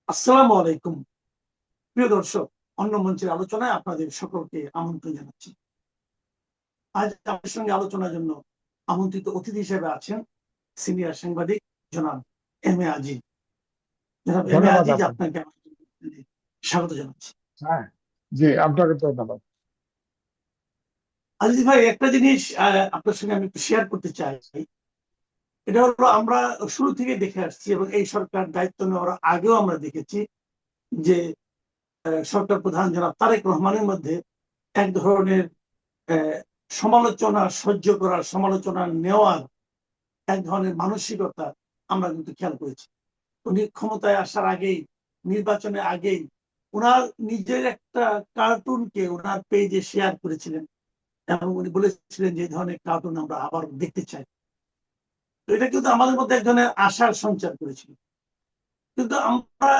আসসালামু আলাইকুম। প্রিয় দর্শক, অন্য মঞ্চের আলোচনায় আপনাদের সকলকে আমন্ত্রণ জানাচ্ছি। আজ আপনার সঙ্গে আলোচনার জন্য আমন্ত্রিত অতিথি হিসেবে আছেন সিনিয়র সাংবাদিক জনাব এম এ আজিজ। জনাব এম এ ধন্যবাদ আজিজ, আপনাকে। আপনাকে স্বাগত জানাচ্ছি। হ্যাঁ, জি, আপনাকে ধন্যবাদ। আজিজ ভাই, একটা জিনিস আপনার সঙ্গে আমি একটু শেয়ার করতে চাই। এটা হলো, আমরা শুরু থেকে দেখে আসছি এবং এই সরকার দায়িত্ব নেওয়ার আগেও আমরা দেখেছি যে সরকার প্রধান জনাব তারেক রহমানের মধ্যে এক ধরনের সমালোচনা সহ্য করার, সমালোচনা নেওয়ার এক ধরনের মানসিকতা আমরা কিন্তু খেয়াল করেছি। উনি ক্ষমতায় আসার আগেই, নির্বাচনের আগেই উনার নিজের একটা কার্টুনকে উনার পেজে শেয়ার করেছিলেন এবং উনি বলেছিলেন যে এই ধরনের কার্টুন আমরা আবার দেখতে চাই। তো এটা কিন্তু আমাদের মধ্যে এক ধরনের আশার সঞ্চার করেছিল। কিন্তু আমরা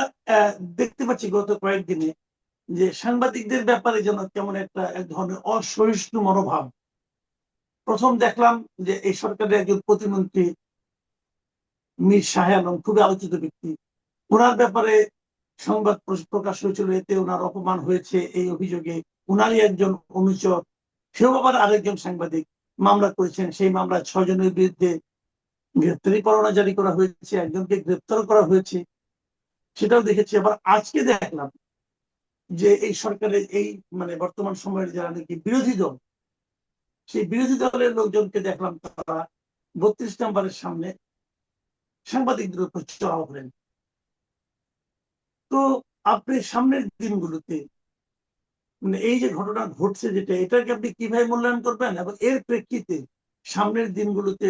দেখতে পাচ্ছি গত কয়েকদিনে যে সাংবাদিকদের ব্যাপারে যেন কেমন একটা এক ধরনের অসহিষ্ণু মনোভাব। প্রথম দেখলাম যে এই সরকারের একজন প্রতিমন্ত্রী মীর শাহে আলম, খুবই আলোচিত ব্যক্তি, ওনার ব্যাপারে সংবাদ প্রকাশ হয়েছিল, এতে ওনার অপমান হয়েছে এই অভিযোগে উনারই একজন অনুচর, সেও আবার আরেকজন সাংবাদিক মামলা করেছেন। সেই মামলায় 6 জনের বিরুদ্ধে গ্রেপ্তারি পরোয়ানা জারি করা হয়েছে, একজনকে গ্রেপ্তার করা হয়েছে, সেটাও দেখেছি। আবার আজকে দেখলাম যে এই সরকারের এই বর্তমান সময়ের যারা নাকি বিরোধী দল, সেই বিরোধী দলের লোকজনকে দেখলাম তারা 32 নম্বরের সামনে সাংবাদিকদের উপর চড়াও করেন। তো আপনি সামনের দিনগুলোতে এই যে ঘটনা ঘটছে, যেটা, এটাকে আপনি কিভাবে মূল্যায়ন করবেন এবং এর প্রেক্ষিতে সামনের দিনগুলোতে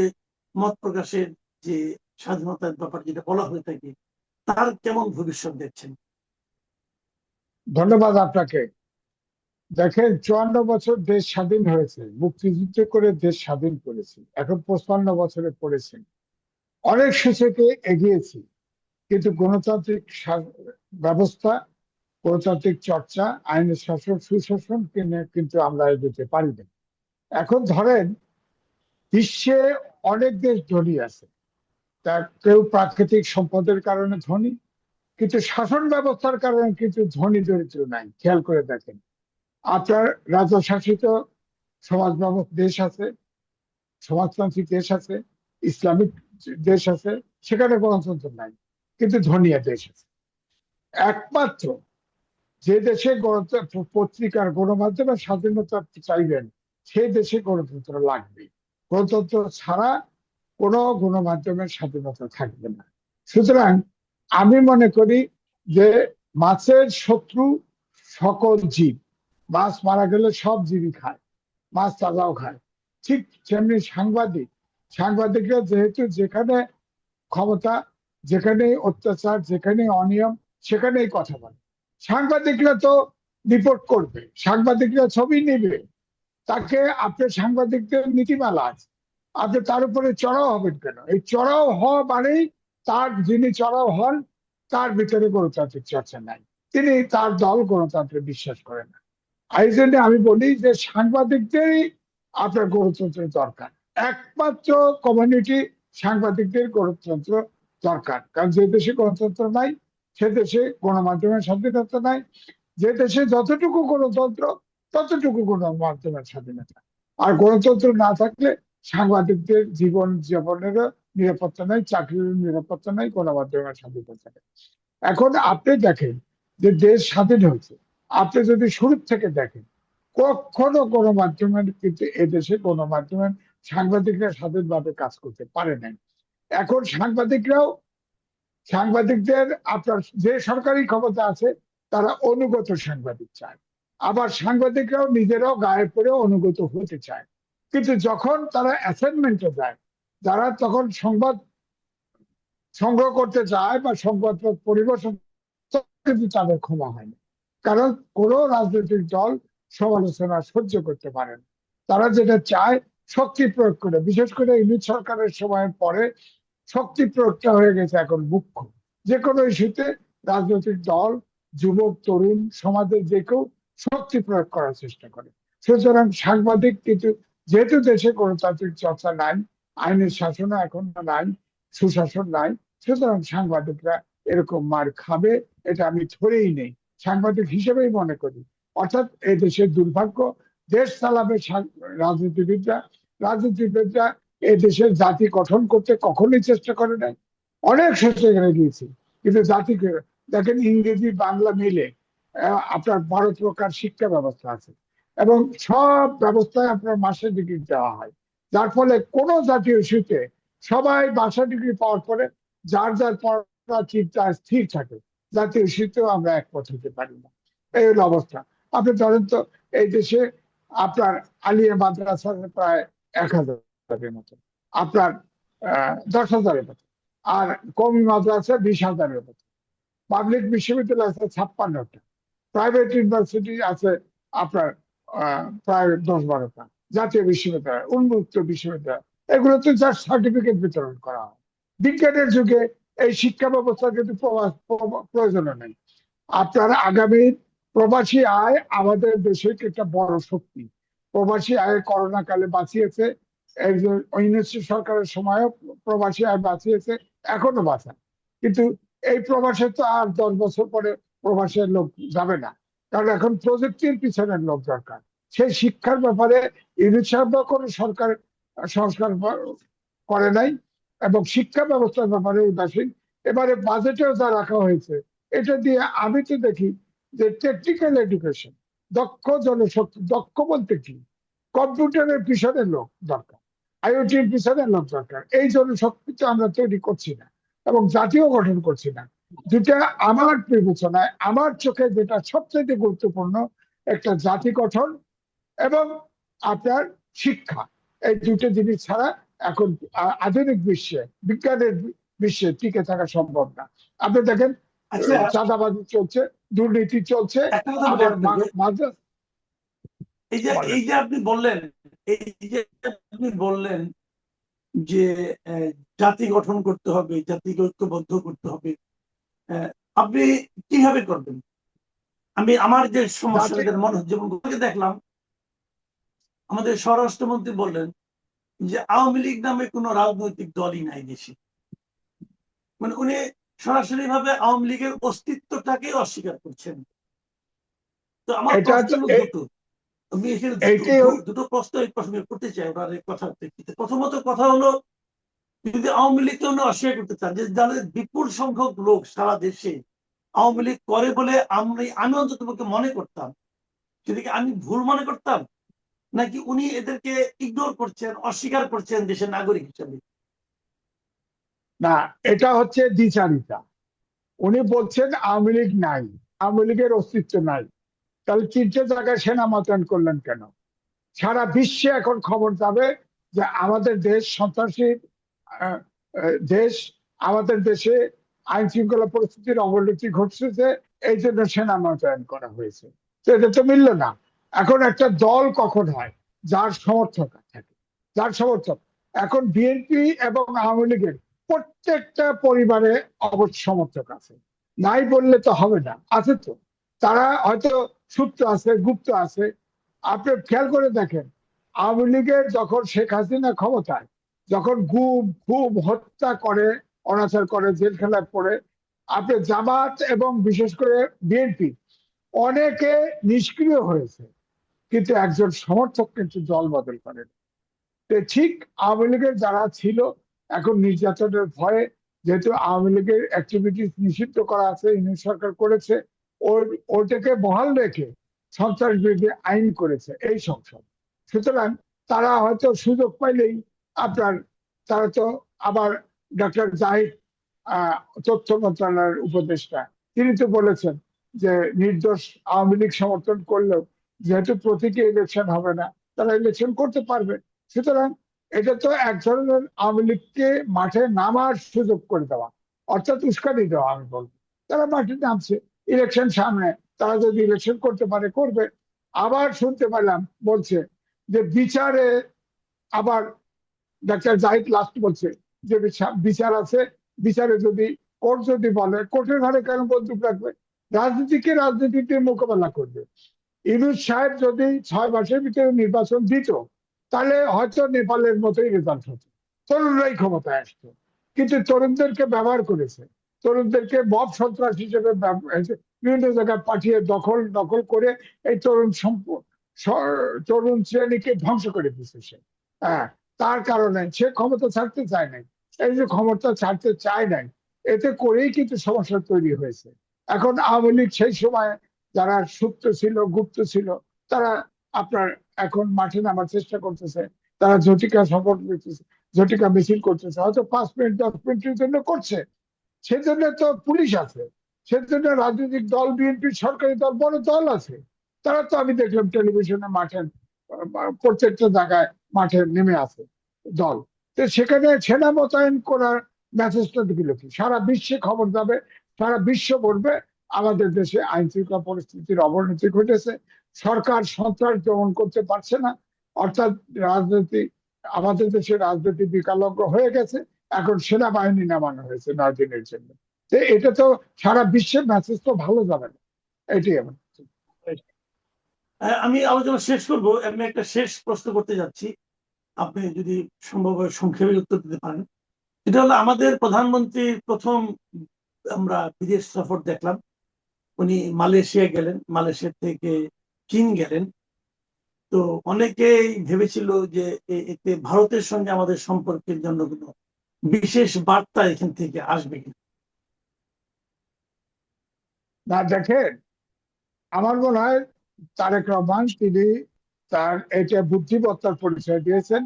মত প্রকাশের যে স্বাধীনতার ব্যাপার যেটা বলা হয়ে থাকে, তার কেমন ভবিষ্যৎ দেখছেন? ধন্যবাদ আপনাকে। দেখেন, 54 বছর দেশ স্বাধীন হয়েছে, মুক্তিযুদ্ধ করে দেশ স্বাধীন করেছি, এখন 55 বছরে পড়েছেন। অনেক সূচকে এগিয়েছি, কিন্তু গণতান্ত্রিক ব্যবস্থা, গণতান্ত্রিক চর্চা, আইনের শাসন, সুশাসন কিন্তু আমরা এগোতে পারি না। এখন ধরেন, বিশ্বে অনেক দেশ ধনী আছে, তার কেউ প্রাকৃতিক সম্পদের কারণে ধনী, কিন্তু শাসন ব্যবস্থার কারণে কিন্তু ধনী দরিদ্র নাই। খেয়াল করে দেখেন, আপনার রাজ্য শাসিত সমাজ দেশ আছে, সমাজতান্ত্রিক দেশ আছে, ইসলামিক দেশ আছে, সেখানে গণতন্ত্র নাই, কিন্তু ধনিয়া দেশ আছে। একমাত্র যে দেশে গণতন্ত্র, পত্রিকার গণমাধ্যমের স্বাধীনতা চাইবেন, সেই দেশে গণতন্ত্র লাগবে। গণতন্ত্র ছাড়া কোনো গণমাধ্যমের স্বাধীনতা থাকবে না। সুতরাং আমি মনে করি যে মাছের শত্রু সকল জীব। মাছ মারা গেলে সব জীবই খায়, মাছ তাজাও খায়। ঠিক তেমনি সাংবাদিকরা যেহেতু যেখানে ক্ষমতা, যেখানে অত্যাচার, যেখানে অনিয়ম, সেখানেই কথা বলে। সাংবাদিকরা তো রিপোর্ট করবে, সাংবাদিকরা ছবি নেবে, তাকে আপনার সাংবাদিকদের নীতিমালা আছে, আপনি তার উপরে চড়াও হবেন কেন? এই চড়াও হওয়া মানেই তার, যিনি চড়াও হন, তার ভিতরে গণতান্ত্রিক চর্চা নাই, তিনি, তার দল গণতন্ত্রে বিশ্বাস করে না। এই জন্য আমি বলি যে সাংবাদিকদেরই আপনার গণতন্ত্রের দরকার। একমাত্র কমিউনিটি সাংবাদিকদের গণতন্ত্র দরকার, কারণ যে দেশে গণতন্ত্র নাই, সে দেশে গণমাধ্যমের স্বাধীনতা নাই। যে দেশে যতটুকু গণতন্ত্র, ততটুকু গণমাধ্যমের স্বাধীনতা। আর গণতন্ত্র না থাকলে সাংবাদিকদের জীবন যাপনেরও নিরাপত্তা নাই, চাকরির নিরাপত্তা নাই, গণমাধ্যমের স্বাধীনতা নেই। এখন আপনি দেখেন যে দেশ স্বাধীন হয়েছে, আপনি যদি শুরু থেকে দেখেন, কখনো গণমাধ্যমের কিন্তু এদেশে গণমাধ্যমের সাংবাদিকরা স্বাধীনভাবে কাজ করতে পারে নাই। এখন সাংবাদিকদের আপনার যে সরকারি ক্ষমতা আছে, তারা অনুগত সাংবাদিক চায়। আবার সাংবাদিকরাও নিজেরাও গায়ে পড়ে অনুগত হতে চায়। কিন্তু যখন তারা অ্যাসাইনমেন্টে যায়, যারা তখন সংবাদ সংগ্রহ করতে চায় বা সংবাদ পরিবেশন, কিন্তু তাদের ক্ষমা হয়নি। কারণ কোন রাজনৈতিক দল সমালোচনা সহ্য করতে পারে না। তারা যেটা চায়, শক্তি প্রয়োগ করে, বিশেষ করে ইউনিট সরকারের সময়ের পরে শক্তি প্রয়োগটা হয়ে গেছে এখন মুখ্য। যে কোনো ইস্যুতে রাজনৈতিক দল, যুবক, তরুণ, সমাজের যে কেউ শক্তি প্রয়োগ করার চেষ্টা করে। সুতরাং সাংবাদিক কিন্তু, যেহেতু দেশে গণতান্ত্রিক চর্চা নাই, আইনের শাসনও এখন নাই, সুশাসন নাই, সুতরাং সাংবাদিকরা এরকম মার খাবে, এটা আমি ধরেই নেই, সাংবাদিক হিসেবেই মনে করি। অর্থাৎ এই দেশের দুর্ভাগ্য, দেশ চালাবে রাজনীতিবিদরা, রাজনীতিবিদরা এই দেশের জাতি গঠন করতে কখনোই চেষ্টা করে নাই। অনেক সুযোগ গিয়েছে, কিন্তু জাতিকে দেখেন ইংরেজি বাংলা মিলে আপনার 12 প্রকার শিক্ষা ব্যবস্থা আছে, এবং সব ব্যবস্থায় আপনার মাস্টার ডিগ্রি দেওয়া হয়, যার ফলে কোন জাতীয় ইস্যুতে সবাই মাস্টার ডিগ্রি পাওয়ার পরে যার যার পড়া চিন্তা স্থির থাকে, জাতীয় ইস্যুতেও আমরা একমত হতে পারি না। এই হলো অবস্থা। আপনি ধরেন তো এই দেশে আপনার আলিয়া মাদ্রাসা প্রায় 1000-এর মতো, আপনার 10,000-এর মতো, আর কওমি মাদ্রাসা 20,000-এর মতো, পাবলিক বিশ্ববিদ্যালয় আছে 56টা, প্রাইভেট ইউনিভার্সিটি আছে আপনার প্রায় 10-12টা, জাতীয় বিশ্ববিদ্যালয়, উন্মুক্ত বিশ্ববিদ্যালয়, এগুলোতে যার সার্টিফিকেট বিতরণ করা হয়। বিজ্ঞানের যুগে এই শিক্ষা ব্যবস্থা কিন্তু প্রয়োজন নেই। আপনার আগামী প্রবাসী আয় আমাদের দেশের একটা বড় শক্তি। প্রবাসী আয় করোনা কালে বাঁচিয়েছে, একজন ইউনিসি সরকারের সময়ও প্রবাসী আয় বাঁচিয়েছে, এখনো বাঁচায়। কিন্তু এই প্রবাসে তো আর 10 বছর পরে প্রবাসের লোক যাবে না, কারণ এখন প্রযুক্তির পিছনের লোক দরকার। সেই শিক্ষার ব্যাপারে ইউনিট কোনো সরকার সংস্কার করে নাই, এবং শিক্ষা ব্যবস্থার ব্যাপারে উদাসীন। এবারে বাজেটেও যা রাখা হয়েছে, এটা দিয়ে আমি তো দেখি যে টেকনিক্যাল এডুকেশন, দক্ষ জনশক্তি, দক্ষ বলতে কি, কম্পিউটারের পিছনে লোক দরকার, আইওটির পিছনে লোক দরকার, এই জনশক্তি তো আমরা তৈরি করছি না, এবং জাতীয় গঠন করছি না। যেটা আমার বিবেচনায়, আমার চোখে যেটা সবচেয়ে গুরুত্বপূর্ণ, একটা জাতি গঠন এবং আপনার শিক্ষা, এই দুটো জিনিস ছাড়া এখন আধুনিক বিশ্বে, বিজ্ঞানের বিশ্বে টিকে থাকা সম্ভব না। আপনি দেখেন আচ্ছা, চাঁদাবাজি চলছে, দুর্নীতি চলছে, একটা কথা আবার বলেন, এই যে আপনি বললেন, এই যে আপনি বললেন যে জাতি গঠন করতে হবে, জাতিকে ঐক্যবদ্ধ করতে হবে, আপনি কিভাবে করবেন? আমি আমার যে সমস্যাটা মনে হচ্ছে, যেমন দেখলাম আমাদের স্বরাষ্ট্রমন্ত্রী বললেন যে আওয়ামী লীগ নামে কোনো রাজনৈতিক দলই নাই দেশে। মানে উনি সরাসরি ভাবে আওয়ামী লীগের অস্তিত্বটাকে অস্বীকার করছেন। তো আমার প্রশ্ন হলো দুটো, আমি এখানে দুটো প্রশ্ন এই প্রশ্নে করতে চাই ওনার কথা প্রেক্ষিতে। প্রথমত কথা হলো, যদি আওয়ামী লীগকে উনি অস্বীকার করতে চান, যে যাদের বিপুল সংখ্যক লোক সারা দেশে আওয়ামী লীগ করে বলে আমি অন্তত মনে করতাম, সেদিকে আমি ভুল মনে করতাম, নাকি উনি এদেরকে ইগনোর করছেন, অস্বীকার করছেন দেশের নাগরিক হিসেবে? না, এটা হচ্ছে দ্বিচারিতা। উনি বলছেন আওয়ামী লীগ নাই, আওয়ামী লীগের অস্তিত্ব নাই, তাহলে 3টে জায়গায় সেনা মোতায়েন করলেন কেন? সারা বিশ্বে এখন খবর যাবে যে আমাদের দেশ সন্ত্রাসী দেশ, আমাদের দেশে আইন শৃঙ্খলা পরিস্থিতির অবনতি ঘটছে, এই জন্য সেনা মোতায়েন করা হয়েছে। তো এটা তো মিলল না। এখন একটা দল কখন হয়? যার সমর্থক থাকে, যার সমর্থক। এখন বিএনপি এবং আওয়ামী লীগের প্রত্যেকটা পরিবারে অবশ্য সমর্থক আছে, নাই বললে তো হবে না, আছে তো। তারা হয়তো সুপ্ত আছে, গুপ্ত আছে। আপনি খেয়াল করে দেখেন, আওয়ামী লীগের যখন শেখ হাসিনা ক্ষমতায়, যখন গুম খুব হত্যা করে, অনাচার করে, জেলখানায় পড়ে, আপনি জামাত এবং বিশেষ করে বিএনপি অনেকে নিষ্ক্রিয় হয়েছে, কিন্তু একজন সমর্থক কিন্তু দল বদল করেন। ঠিক আওয়ামী লীগের যারা ছিল, এখন নির্যাতনের ভয়ে, যেহেতু আওয়ামী লীগের অ্যাক্টিভিটিস নিষিদ্ধ করা আছে, ইউনিট সরকার করেছে, ওটাকে বহাল রেখে সন্ত্রাস বিরোধী আইন করেছে এই সংসদ। সুতরাং তারা হয়তো সুযোগ পাইলেই আপনার, তারা তো আবার ডক্টর জাহিদ তথ্য মন্ত্রণালয়ের উপদেষ্টা, তিনি তো বলেছেন যে নির্দোষ আওয়ামী লীগ সমর্থন করলেও যেহেতু প্রতীকী ইলেকশন হবে না, তারা ইলেকশন করতে পারবে। সুতরাং এটা তো এক ধরনের আওয়ামী লীগকে মাঠে নামার সুযোগ করে দেওয়া, অর্থাৎ উস্কানি দেওয়া আমি বলবো। তারা মাঠে নামছে, ইলেকশন সামনে, তারা যদি ইলেকশন করতে পারে করবে। আবার শুনতে পেলাম বলছে যে বিচারে, আবার ডাক্তার জাহিদ লাস্ট বলছে যে বিচার আছে, বিচারে যদি কোর্ট যদি বলে, কোর্টের ঘরে কেন বন্দুক রাখবে? রাজনীতিকে রাজনীতিতে মোকাবেলা করবে। ইউনূস সাহেব যদি 6 মাসের ভিতরে নির্বাচন দিত, তাহলে হয়তো নেপালের মতোই রেজাল্ট হতো, তরুণরাই ক্ষমতায় আসতো। কিন্তু তরুণদেরকে ব্যবহার করেছে, তরুণদেরকে মব সন্ত্রাস হিসেবে বিভিন্ন জায়গায় পাঠিয়ে দখল দখল করে এই তরুণ শ্রেণীকে ধ্বংস করে দিচ্ছে সে। হ্যাঁ, তার কারণে সে ক্ষমতা ছাড়তে চায় নাই। এই যে ক্ষমতা ছাড়তে চায় নাই, এতে করেই কিন্তু সমস্যা তৈরি হয়েছে। এখন আওয়ামী লীগ সেই সময় যারা সুপ্ত ছিল, গুপ্ত ছিল, তারা আপনার এখন মাঠে নামার চেষ্টা করতেছে। তারা ঝটিকা সফর করতেছে, ঝটিকা মিছিল করতেছে, হয়তো 5 মিনিট 10 মিনিটের জন্য করছে। সেজন্য তো পুলিশ আছে, সেজন্য রাজনৈতিক দল, বিএনপি সরকারি দল, বড় দল আছে। তারা তো আমি দেখলাম টেলিভিশনে মাঠে প্রত্যেকটা জায়গায় মাঠে নেমে আছে দল। তো সেখানে সেনা মোতায়েন করার মেসেজটা দিল কি? সারা বিশ্বে খবর যাবে, সারা বিশ্ব বলবে আমাদের দেশে আইন শৃঙ্খলা পরিস্থিতির অবনতি ঘটেছে, সরকার সন্ত্রাস দমন করতে পারছে না, অর্থাৎ রাজনীতি, আমাদের দেশে রাজনীতি বিকলাঙ্গ হয়ে গেছে। এখন সেনাবাহিনী নামানো হয়েছে 9 দিনের জন্য। তো এটা তো সারা বিশ্বের মেসেজ তো ভালো যাবে না, এটাই আমার। আমি আলোচনা শেষ করব, আমি একটা শেষ প্রশ্ন করতে যাচ্ছি, আপনি যদি সম্ভব হয় সংক্ষেপে উত্তর দিতে পারেন। এটা হলো আমাদের প্রধানমন্ত্রীর প্রথম আমরা বিদেশ সফর দেখলাম, উনি মালয়েশিয়া গেলেন, মালয়েশিয়া থেকে চীন গেলেন। তো অনেকেই ভেবেছিল যে এতে ভারতের সঙ্গে আমাদের সম্পর্কের জন্য কোনো বিশেষ বার্তা এখান থেকে আসবে কিনা। না, দেখেন, আমার মনে হয় তারেক রহমান তিনি তার এটা বুদ্ধিমত্তার পরিচয় দিয়েছেন।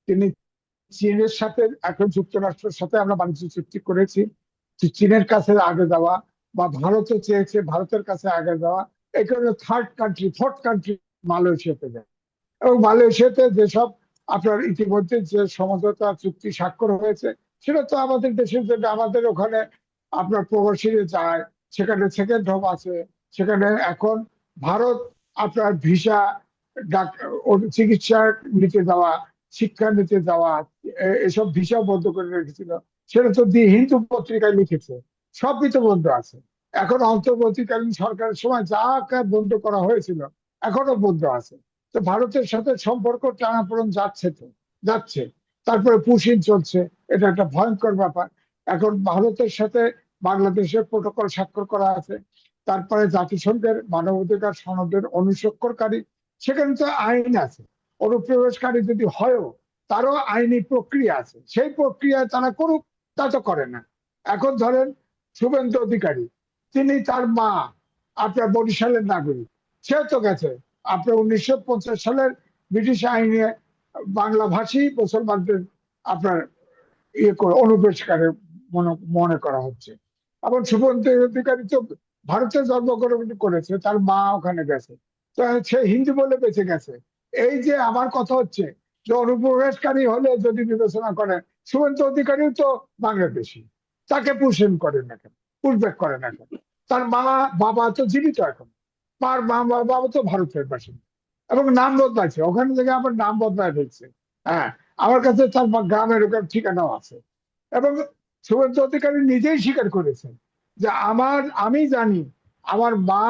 তিনি চীনের সাথে, এখন যুক্তরাষ্ট্রের সাথে আমরা বাণিজ্য চুক্তি করেছি, চীনের কাছে আগে যাওয়া, বা ভারতও চেয়েছে ভারতের কাছে আগে যাওয়া, এই কারণে থার্ড কান্ট্রি, ফোর্থ কান্ট্রি মালয়েশিয়াতে যায়। এবং মালয়েশিয়াতে যেসব আপনার ইতিমধ্যে যে সমঝোতা চুক্তি স্বাক্ষর হয়েছে, সেটা তো আমাদের দেশের জন্য, আমাদের ওখানে আপনার প্রবাসীরা যায়, সেখানে সেকেন্ড হোম আছে, সেখানে এখন ভারত আপনার ভিসা, চিকিৎসা নিতে যাওয়া, শিক্ষা নিতে যাওয়া, এসব ভিসা বন্ধ করে রেখেছিল। সেটা তো দি হিন্দু পত্রিকায় লিখেছে, সবই তো বন্ধ আছে। এখন অন্তর্বর্তীকালীন সরকারের সময় যা বন্ধ করা হয়েছিল এখনো বন্ধ আছে। তো ভারতের সাথে সম্পর্ক টানাপোড়েন যাচ্ছে, তো যাচ্ছে। তারপরে পুশিন চলছে, এটা একটা ভয়ঙ্কর ব্যাপার। এখন ভারতের সাথে বাংলাদেশের প্রোটোকল স্বাক্ষর করা আছে, তারপরে জাতিসংঘের মানবাধিকার সনদের অনুস্বাক্ষরকারী, সেখানে তো আইন আছে। অনুপ্রবেশকারী যদি হয়ও, তারও আইনি প্রক্রিয়া আছে, সেই প্রক্রিয়ায় তারা করুক, তা তো করে না। এখন ধরেন শুভেন্দু অধিকারী, তিনি, তার মা আপনার বরিশালের নাগরিক, সে তো গেছে আপনার 1950 সালের ব্রিটিশ আইনে বাংলাভাষী মুসলমানদের আপনার ইয়ে করে অনুপ্রবেশকারী মনে করা হচ্ছে। এখন শুভেন্দু অধিকারী তো ভারতে জন্মগ্রহণ করেছে, তার মা ওখানে গেছে, তো সে হিন্দু বলে বেঁচে গেছে। এই যে আমার কথা হচ্ছে যে অনুপ্রবেশকারী হলে যদি বিবেচনা করেন, শুভেন্দু অধিকারীও তো বাংলাদেশি, তাকে পুষেন করেন না কেন, পুষব্যাক করেন না কেন? তার মা বাবা তো জীবিত এখন, তার মা বাবা তো ভারতের বাসিন্দা, এবং নাম বদলাইছে, ওখানে থেকে আবার নাম বদলায় ফেলছে। হ্যাঁ, আমার কাছে তার গ্রামের ওখানে ঠিকানাও আছে। এবং শুভেন্দু অধিকারী নিজেই স্বীকার করেছেন যে আমি জানি আমার মা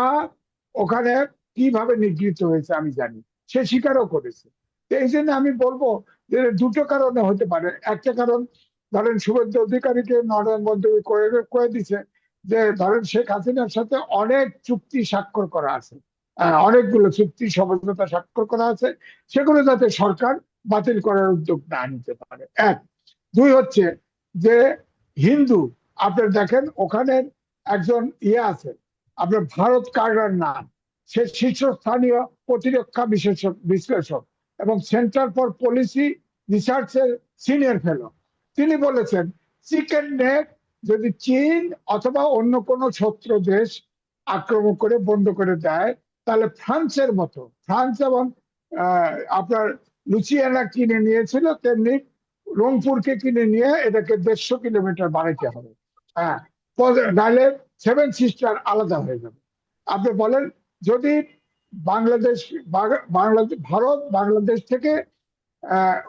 ওখানে কিভাবে নিগৃহীত হয়েছে, আমি জানি, সে স্বীকারও করেছে। তো এই জন্য আমি বলবো যে দুটো কারণে হতে পারে। একটা কারণ, ধরেন শুভেন্দু অধিকারীকে নরেন্দ্র মোদী করে দিচ্ছে যে ধরেন শেখ হাসিনার সাথে অনেক চুক্তি স্বাক্ষর করা আছে, অনেকগুলো চুক্তি সমঝোতা স্বাক্ষর করা আছে, সেগুলো যাতে সরকার বাতিল করার উদ্যোগ না নিতে পারে। এক। দুই হচ্ছে যে হিন্দু, আপনার দেখেন ওখানে একজন ইয়ে আছে আপনার ভারত কার্ডার নাম, সে শীর্ষস্থানীয় প্রতিরক্ষা বিশ্লেষক এবং সেন্টার ফর পলিসি রিসার্চের সিনিয়র ফেলো। তিনি বলেছেন চিকেন নেক যদি চীন অথবা অন্য কোনো শত্রু দেশ আক্রমণ করে বন্ধ করে দেয়, তাহলে ফ্রান্সের মতো, ফ্রান্স এবং আপনার লুচিয়ানা কিনে নিয়েছিল, তেমনি রংপুরকে কিনে নিয়ে এটাকে 150 কিলোমিটার বাড়াইতে হবে। হ্যাঁ, নাহলে সেভেন সিস্টার আলাদা হয়ে যাবে। আপনি বলেন, যদি বাংলাদেশ, ভারত বাংলাদেশ থেকে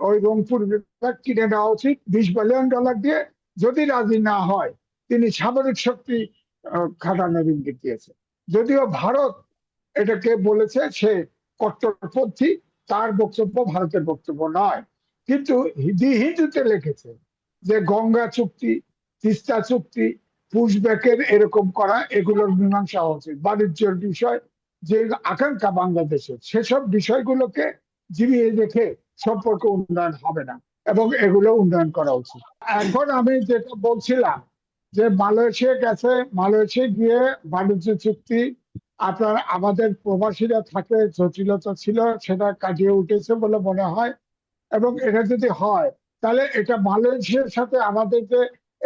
ওই রংপুর বিভাগ কিনে নেওয়া উচিত $20 বিলিয়ন দিয়ে। যদি রাজি না হয়, তিনি সামরিক শক্তি খাটানোর ইঙ্গিত দিয়েছে। যদিও ভারত এটাকে বলেছে সে কট্টরপন্থী, তার বক্তব্য ভারতের বক্তব্য নয়। কিন্তু হিন্দুতে লিখেছে যে গঙ্গা চুক্তি, তিস্তা চুক্তি, পুশব্যাকের এরকম করা, এগুলোর মীমাংসা হওয়া উচিত। বাণিজ্যের বিষয় যে আকাঙ্ক্ষা বাংলাদেশের, সেসব বিষয়গুলোকে জিরিয়ে রেখে সম্পর্ক উন্নয়ন হবে না, এবং এগুলো উন্নয়ন করা উচিত। এখন আমি যেটা বলছিলাম যে মালয়েশিয়া গেছে, মালয়েশিয়া গিয়ে বাণিজ্য চুক্তি আপনার আমাদের প্রবাসীরা থাকে জটিলতা ছিল, সেটা কাটিয়ে উঠেছে বলে মনে হয়। এবং এটা যদি হয় তাহলে এটা মালয়েশিয়ার সাথে আমাদের যে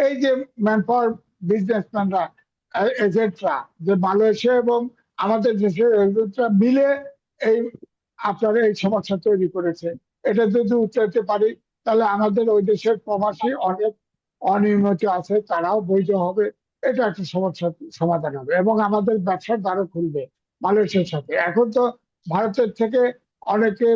এই যে ম্যান পাওয়ার বিজনেসম্যানরা, এজেন্টরা, যে মালয়েশিয়া এবং আমাদের দেশের এজেন্টরা মিলে এই আপনার এই সমস্যা তৈরি করেছে, এটা যদি উঠাতে পারি তাহলে আমাদের ওই দেশের প্রবাসী অনেক অনিয়মিত আছে, তারাও বৈধ হবে। এটা একটা সমস্যার সমাধান হবে এবং আমাদের ব্যবসার দ্বারও খুলবে মালয়েশিয়ার সাথে। এখন তো ভারতের থেকে অনেকে,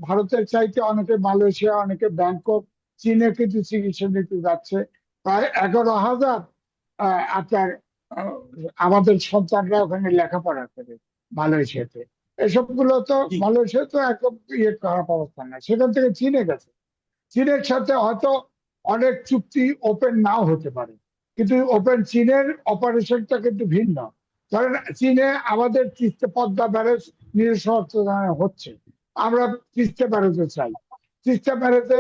ভারতের চাইতে অনেকে মালয়েশিয়া, অনেকে ব্যাংকক, চীনে কিন্তু চিকিৎসা নিতে যাচ্ছে। প্রায় 11,000 আপনার আহ, আমাদের সন্তানরা ওখানে লেখাপড়া করে মালয়েশিয়াতে। এসব গুলো তো জি মালয়েশিয়া তো একদম খারাপ অবস্থা না, সেখান থেকে চীনে গেছে। চীনের সাথে হয়তো অনেক চুক্তি ওপেন নাও হতে পারে, কিন্তু ওপেন চীনের অপারেশনটা কিন্তু ভিন্ন। ধরেন চীনে আমাদের তিস্তা পদ্মা ব্যারেজ নিরসন হচ্ছে, আমরা তিস্তা ব্যারেজে চাই, তিস্তা ব্যারেজে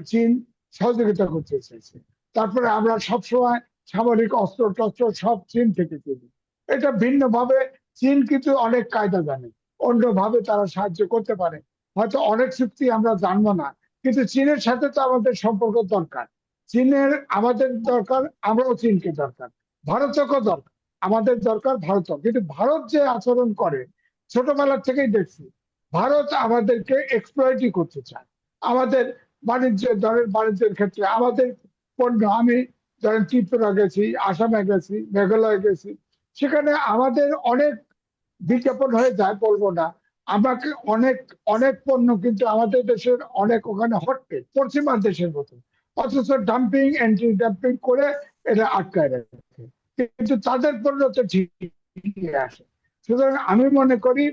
চীন সহযোগিতা করতে চেয়েছে। তারপরে আমরা সবসময় সামরিক অস্ত্র টস্ত্র সব চীন থেকে কিনি। এটা ভিন্ন ভাবে চীন কিন্তু অনেক কায়দা জানে, অন্যভাবে তারা সাহায্য করতে পারে। হয়তো অনেক চুক্তি আমরা জানবো না, কিন্তু চীনের সাথে তো আমাদের সম্পর্ক দরকার। চীনের আমাদের দরকার, আমরাও চীনকে দরকার। ভারতকে দরকার, আমাদের দরকার ভারতও। কিন্তু ভারত যে আচরণ করে ছোটবেলা থেকেই দেখছি, ভারত আমাদেরকে এক্সপ্লয়েটই করতে চায়। আমাদের বাণিজ্যের ক্ষেত্রে আমাদের পণ্য, আমি ধরেন ত্রিপুরা গেছি, আসামে গেছি, মেঘালয় গেছি, সেখানে আমাদের অনেক বিজ্ঞাপন হয়ে যায় বলবো না, আমাকে অনেক অনেক পণ্য কিন্তু আমাদের দেশের অনেক ওখানে হটকে পশ্চিমা দেশের মতো, অথচ ডাম্পিং অ্যান্টি ডাম্পিং করে এটা আটকায় রাখে, কিন্তু তাদের পণ্য তো ঠিকই আসে। সুতরাং আমি মনে করি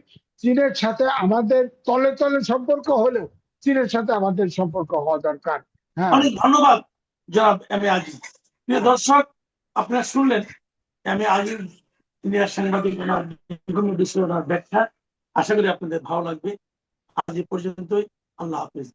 চীনের সাথে আমাদের তলে তলে সম্পর্ক হলেও চীনের সাথে আমাদের সম্পর্ক হওয়া দরকার। হ্যাঁ, অনেক ধন্যবাদ জনাব এম এ আজিজ। প্রিয় দর্শক, আপনারা শুনলেন এম এ আজিজ সিনিয়র সাংবাদিক, ওনার বিভিন্ন বিষয়ে ওনার ব্যাখ্যা। আশা করি আপনাদের ভালো লাগবে। আজ এ পর্যন্তই। আল্লাহ হাফিজ।